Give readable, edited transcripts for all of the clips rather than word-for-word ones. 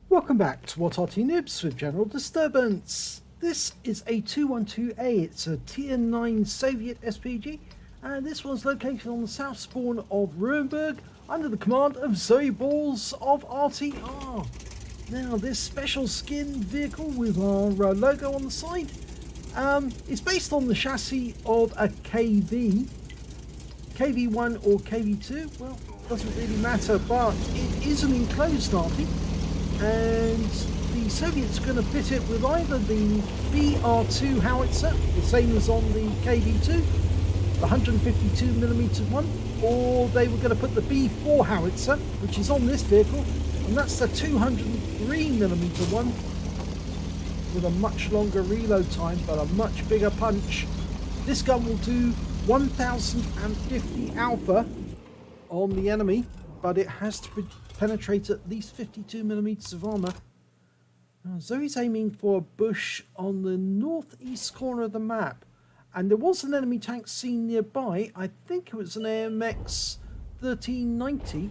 Welcome back to what Arty Noobs with General Disturbance. This is a 212A, it's a tier 9 Soviet SPG, and this one's located on the south spawn of Ruinberg under the command of zoeballz of RTR. Now this special skin vehicle with our logo on the side is based on the chassis of a KV1 or KV2, well, doesn't really matter, but it is an enclosed Arty. And the Soviets are going to fit it with either the BR2 howitzer, the same as on the KV2, the 152mm one, or they were going to put the B4 howitzer, which is on this vehicle, and that's the 203mm one, with a much longer reload time, but a much bigger punch. This gun will do 1050 alpha on the enemy, but it has to penetrate at least 52mm of armor. Now, Zoe's aiming for a bush on the northeast corner of the map, and there was an enemy tank seen nearby. I think it was an AMX 1390.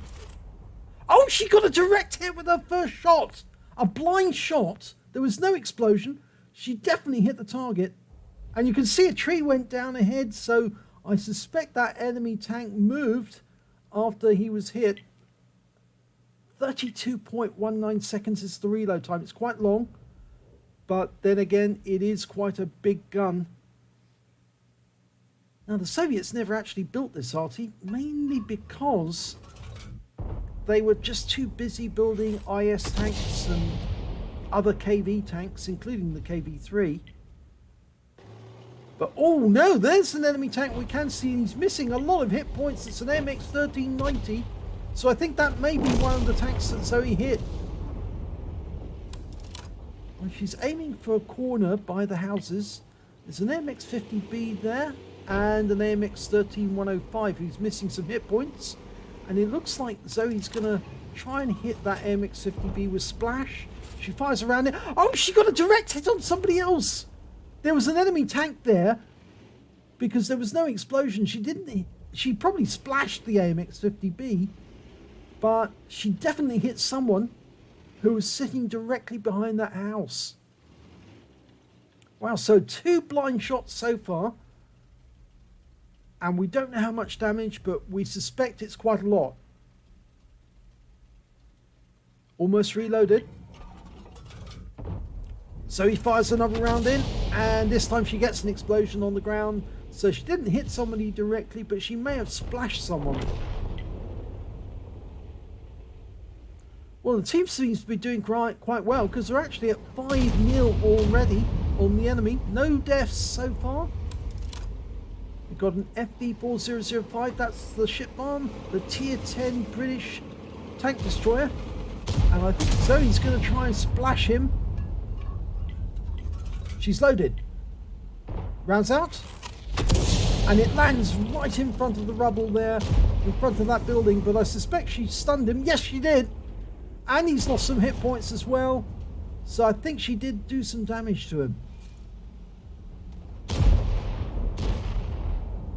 Oh, she got a direct hit with her first shot! A blind shot. There was no explosion. She definitely hit the target, and you can see a tree went down ahead, so I suspect that enemy tank moved after he was hit. 32.19 seconds is the reload time. It's quite long, but then again, it is quite a big gun. Now, the Soviets never actually built this Arty, mainly because they were just too busy building IS tanks and other KV tanks, including the KV3. But oh no, there's an enemy tank we can see, and he's missing a lot of hit points. It's an MX 1390. So I think that may be one of the tanks that Zoe hit. Well, she's aiming for a corner by the houses. There's an AMX 50B there and an AMX 13105 who's missing some hit points. And it looks like Zoe's going to try and hit that AMX 50B with splash. She fires around it. Oh, she got a direct hit on somebody else. There was an enemy tank there because there was no explosion. She probably splashed the AMX 50B. But she definitely hit someone who was sitting directly behind that house. Wow, so 2 blind shots so far. And we don't know how much damage, but we suspect it's quite a lot. Almost reloaded. So he fires another round in, and this time she gets an explosion on the ground. So she didn't hit somebody directly, but she may have splashed someone. Well, the team seems to be doing quite well because they're actually at 5-0 already on the enemy. No deaths so far. We've got an FV4005, that's the ship bomb, the tier 10 British tank destroyer. And I think Zoe's going to try and splash him. She's loaded. Rounds out. And it lands right in front of the rubble there, in front of that building. But I suspect she stunned him. Yes, she did. And he's lost some hit points as well. So I think she did do some damage to him.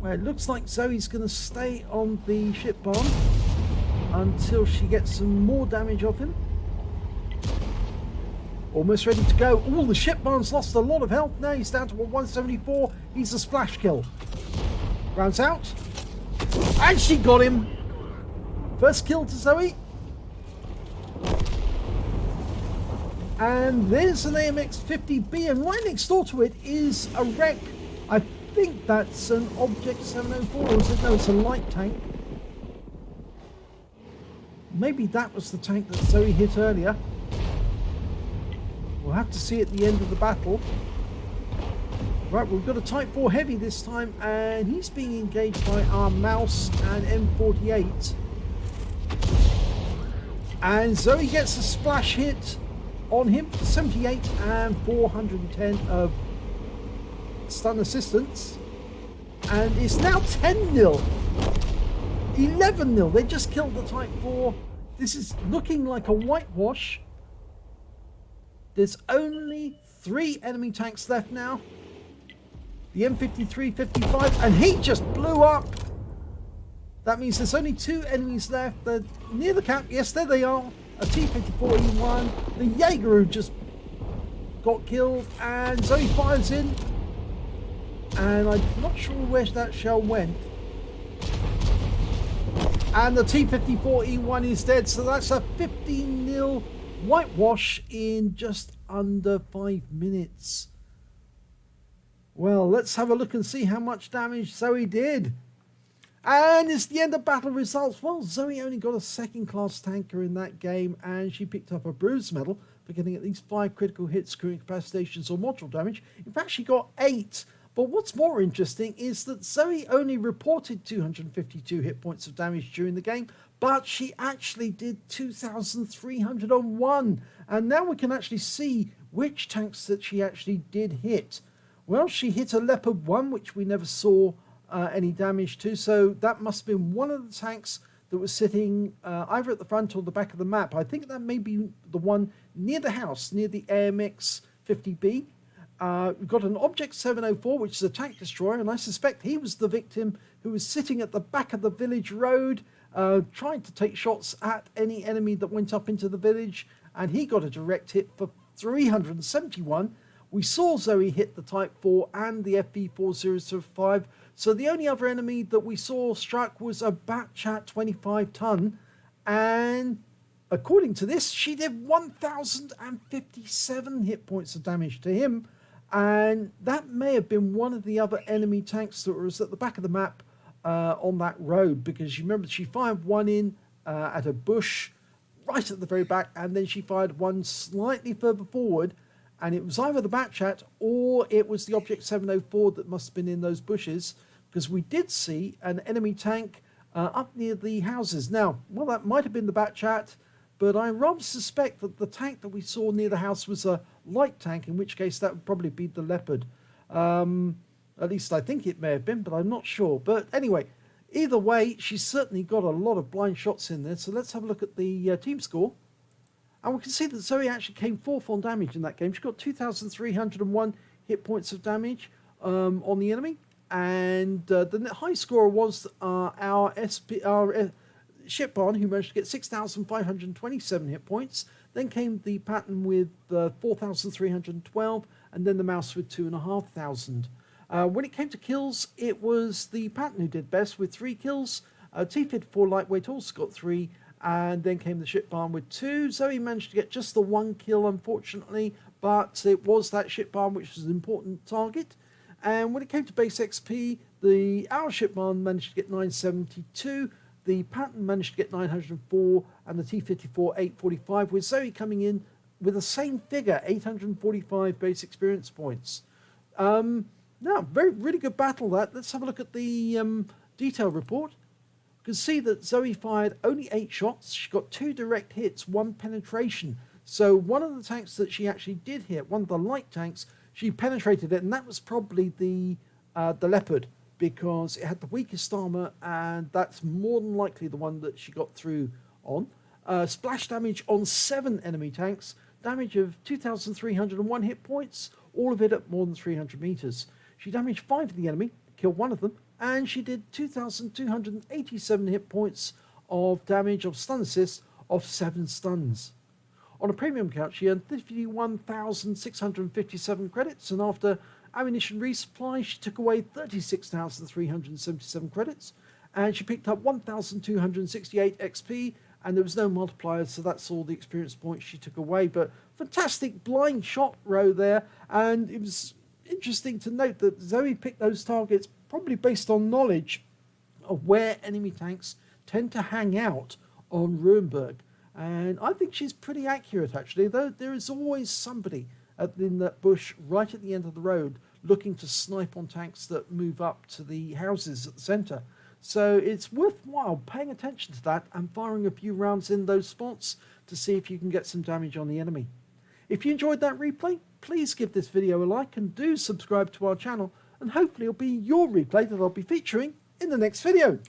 Well, it looks like Zoe's going to stay on the ship bomb until she gets some more damage off him. Almost ready to go. Oh, the ship bomb's lost a lot of health now. He's down to 174. He's a splash kill. Rounds out. And she got him. First kill to Zoe. And there's an AMX 50B, and right next door to it is a wreck. I think that's an Object 704, or is it? No, it's a light tank. Maybe that was the tank that Zoe hit earlier. We'll have to see at the end of the battle. Right, we've got a Type 4 Heavy this time, and he's being engaged by our Mouse and M48. And Zoe gets a splash hit on him, 78 and 410 of stun assistance. And it's now 10-0. 11-0. They just killed the Type 4. This is looking like a whitewash. There's only 3 enemy tanks left now. The M53, 55, and he just blew up. That means there's only 2 enemies left. They're near the camp. Yes, there they are. a T-54E1, the Jaeger who just got killed, and Zoe fires in, and I'm not sure where that shell went. And the T-54E1 is dead, so that's a 15-0 whitewash in just under 5 minutes. Well, let's have a look and see how much damage Zoe did. And it's the end of battle results. Well, Zoe only got a second-class tanker in that game, and she picked up a bruise medal for getting at least 5 critical hits, screw incapacitations or module damage. In fact, she got 8. But what's more interesting is that Zoe only reported 252 hit points of damage during the game, but she actually did 2,301. And now we can actually see which tanks that she actually did hit. Well, she hit a Leopard 1, which we never saw any damage to, so that must have been one of the tanks that was sitting either at the front or the back of the map. I think that may be the one near the house, near the AMX 50B. We've got an Object 704, which is a tank destroyer, and I suspect he was the victim who was sitting at the back of the village road, trying to take shots at any enemy that went up into the village, and he got a direct hit for 371. We saw Zoe hit the Type 4 and the FV4005, so the only other enemy that we saw struck was a Batchat 25 ton, and according to this, she did 1,057 hit points of damage to him, and that may have been one of the other enemy tanks that was at the back of the map on that road, because you remember she fired one in at a bush right at the very back, and then she fired one slightly further forward, and it was either the Batchat or it was the Object 704 that must have been in those bushes, because we did see an enemy tank up near the houses. Now, well, that might have been the Batchat, but I rather suspect that the tank that we saw near the house was a light tank, in which case that would probably be the Leopard. At least I think it may have been, but I'm not sure. But anyway, either way, she's certainly got a lot of blind shots in there. So let's have a look at the team score. And we can see that Zoe actually came 4th on damage in that game. She got 2,301 hit points of damage on the enemy. And the high scorer was our Shipbarn, who managed to get 6,527 hit points. Then came the Patton with 4,312, and then the Mouse with 2,500. When it came to kills, it was the Patton who did best with 3 kills. T-54 Lightweight also got 3, and then came the Shipbarn with 2. Zoe managed to get just the 1 kill, unfortunately, but it was that Shipbarn which was an important target. And when it came to base XP, our Shipbarn managed to get 972, the Patton managed to get 904, and the T-54 845, with Zoe coming in with the same figure, 845 base experience points. Now, really good battle that. Let's have a look at the detail report. You can see that Zoe fired only 8 shots. She got 2 direct hits, 1 penetration. So one of the tanks that she actually did hit, one of the light tanks, she penetrated it, and that was probably the Leopard, because it had the weakest armor, and that's more than likely the one that she got through on. Splash damage on 7 enemy tanks, damage of 2,301 hit points, all of it at more than 300 meters. She damaged 5 of the enemy, killed 1 of them, and she did 2,287 hit points of damage of stun assist of 7 stuns. On a premium count, she earned 51,657 credits, and after ammunition resupply, she took away 36,377 credits, and she picked up 1,268 XP, and there was no multipliers, so that's all the experience points she took away. But fantastic blind shot row there, and it was interesting to note that Zoe picked those targets probably based on knowledge of where enemy tanks tend to hang out on Ruinberg. And I think she's pretty accurate, actually, though there is always somebody in that bush right at the end of the road looking to snipe on tanks that move up to the houses at the centre. So it's worthwhile paying attention to that and firing a few rounds in those spots to see if you can get some damage on the enemy. If you enjoyed that replay, please give this video a like and do subscribe to our channel, and hopefully it'll be your replay that I'll be featuring in the next video.